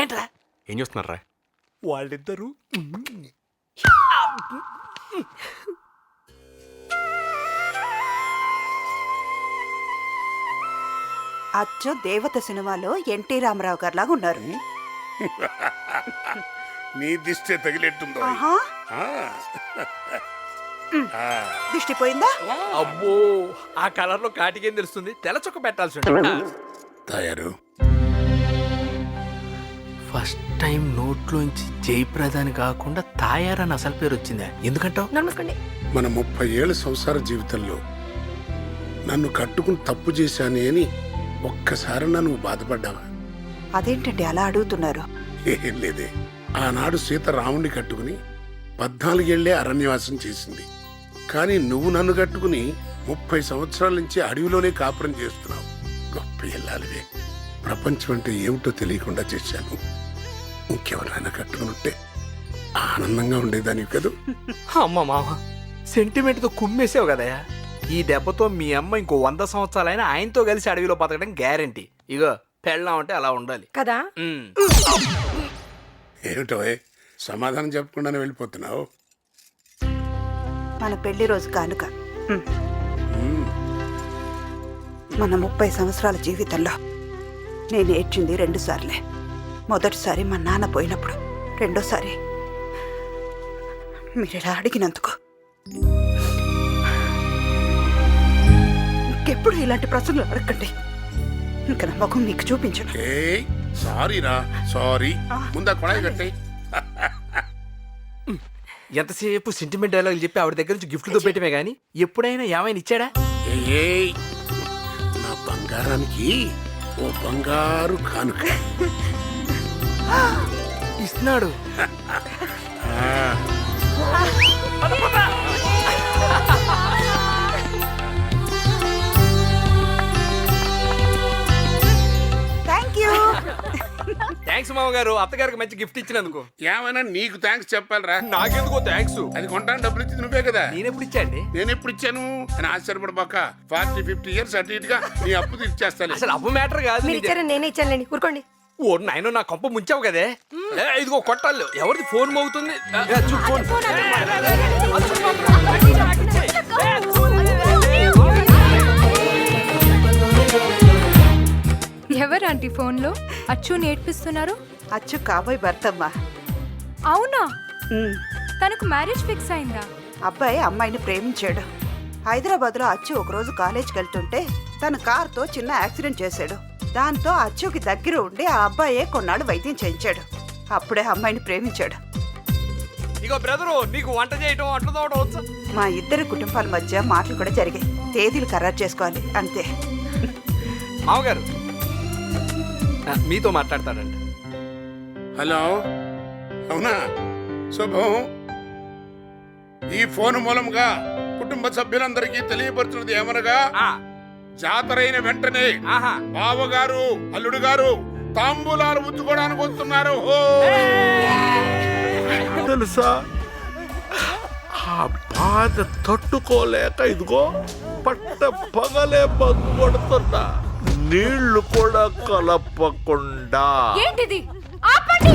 ఏంట్రా ఏం చూస్తున్నారా? వాళ్ళిద్దరూ అచ్చు దేవత సినిమాలో ఎన్టీ రామారావు గారు లాగా ఉన్నారు. నీ దిష్టే తగిలేట్టుందో. ఆహా, ఆ. దిష్టి పోయిందా? అబ్బో ఆ కలర్ లో కాటికేం తెలుస్తుంది, తెల్ల చొక్క పెట్టాల్సి ఉంటుంది. తయారు ఫస్ట్ టైం నోట్లోంచి జయప్రదాని కాకుండా తాయారని అసలు పేరు వచ్చిందా? ఎందుకంటావు? నమస్కండి. మన 30 ఏళ్ల సంసార జీవితంలో నన్ను కట్టుకుని తప్పు చేశానే అని ఒక్కసారి నువ్వు బాధపడ్డావా? అదేంటండి అలా అడుగుతున్నారు? ఏం లేదే. ఆనాడు సీత రాముణ్ణి కట్టుకుని 14 ఏళ్లే అరణ్యవాసం చేసింది. కానీ నువ్వు నన్ను కట్టుకుని 30 సంవత్సరాల నుంచి అడవిలోనే కాపురం చేస్తున్నావు. గొప్ప ఇల్లాలివే. ప్రపంచం అంటే ఏమిటో తెలియకుండా చేశాను. ఇంకెవరైనా కట్టుకునుంటే ఆనందంగా ఉండేదానివి కదూ. అమ్మ మామ సెంటిమెంట్ తో కుమ్మేసావు కదయా. ఈ దెబ్బతో మీ అమ్మ ఇంకో 100 సంవత్సరాలైనా ఆయనతో కలిసి అడవిలో బతకడం గ్యారంటీ. ఇగో పెళ్ళాం అంటే అలా ఉండాలి కదా. ఏమిటో సమాధానం చెప్పకుండానే వెళ్ళిపోతున్నావు. మన పెళ్లి రోజు కానుక. మన 30 సంవత్సరాల జీవితంలో నేను ఏడ్చింది 2 సార్లే. మొదటిసారి మా నాన్న పోయినప్పుడు, రెండోసారి మీరు ఇలా అడిగినందుకు. ఇంకెప్పుడు ఇలాంటి ప్రశ్నలు అడగండి. ఇంకా నా ముఖం మీకు చూపించను. సారీరా, సారీ. ముందా కొడాయి కట్టే. ఎంతసేపు సెంటిమెంట్ డైలాగులు చెప్పి ఆవిడ దగ్గర నుంచి గిఫ్ట్ తో పెట్టమే గానీ ఎప్పుడైనా ఏమైనా ఇచ్చాడా? నా బంగారానికి ఓ బంగారు కానుక ఇస్తున్నాడు. Thank you. థ్యాంక్స్ మామగారు, అత్తగారికి మంచి గిఫ్ట్ ఇచ్చినందుకు. ఏమైనా నీకు థ్యాంక్స్ చెప్పాలరా? నాకెందుకో థ్యాంక్స్. అది కొంటాను డబ్బులు ఇచ్చింది నువ్వే కదా. నేనెప్పుడు ఇచ్చాండి? నేను ఎప్పుడు ఇచ్చాను అని ఆశ్చర్యపడబాక. 40-50 ఇయర్స్ అటు ఇటుగా నీ అప్పు తీర్చేస్తాను. అసలు అప్పు మ్యాటర్ కాదు. మీరు ఇచ్చారని నేనే ఇచ్చానులేండి, ఊరుకోండి. ఓ నాయన నా కంప ముంచావు కదే. ఇదిగో కొట్టాలి. ఎవరిది ఫోన్ మోగుతుంది? చూడు ఫోన్. ఎవరంటీ ఫోన్లో అచ్చు నేర్పిస్తున్నారు? అచ్చు కాబోయే భర్తమ్మా. అవునా? తనకు మ్యారేజ్ ఫిక్స్ అయిందా? అబ్బాయి అమ్మాయిని ప్రేమించాడు. హైదరాబాద్లో అచ్చు ఒకరోజు కాలేజ్కి వెళ్తుంటే తన కారుతో చిన్న యాక్సిడెంట్ చేశాడు. దాంతో అచ్చుకి దగ్గర ఉండి ఆ అబ్బాయే కొన్నాళ్ళు వైద్యం చేయించాడు. అప్పుడే అమ్మాయిని ప్రేమించాడు. ఇగో బ్రదరు, నీకు వంట చేయటం అట్లా తోవడం వచ్చా? మా ఇద్దరి కుటుంబాల మధ్య మాటలు కూడా జరిగాయి. తేదీలు ఖరారు చేసుకోవాలి అంతే. మామగారు మీతో మాట్లాడతాడండి. హలో, అవునా? శుభం. ఈ ఫోన్ మూలంగా కుటుంబ సభ్యులందరికీ తెలియపరుచున్నది ఏమనగా, జాతరైన వెంటనే బావగారు అల్లుడు గారు తాంబూలాలు ముచ్చుకోవడానికి వస్తున్నారు. తెలుసా, ఆ బాధ తట్టుకోలేక ఇదిగో పట్ట పగలే బందు కొడుతున్నా, నీళ్లు కూడా కలపకుండా. ఏంటిది? ఆపండి.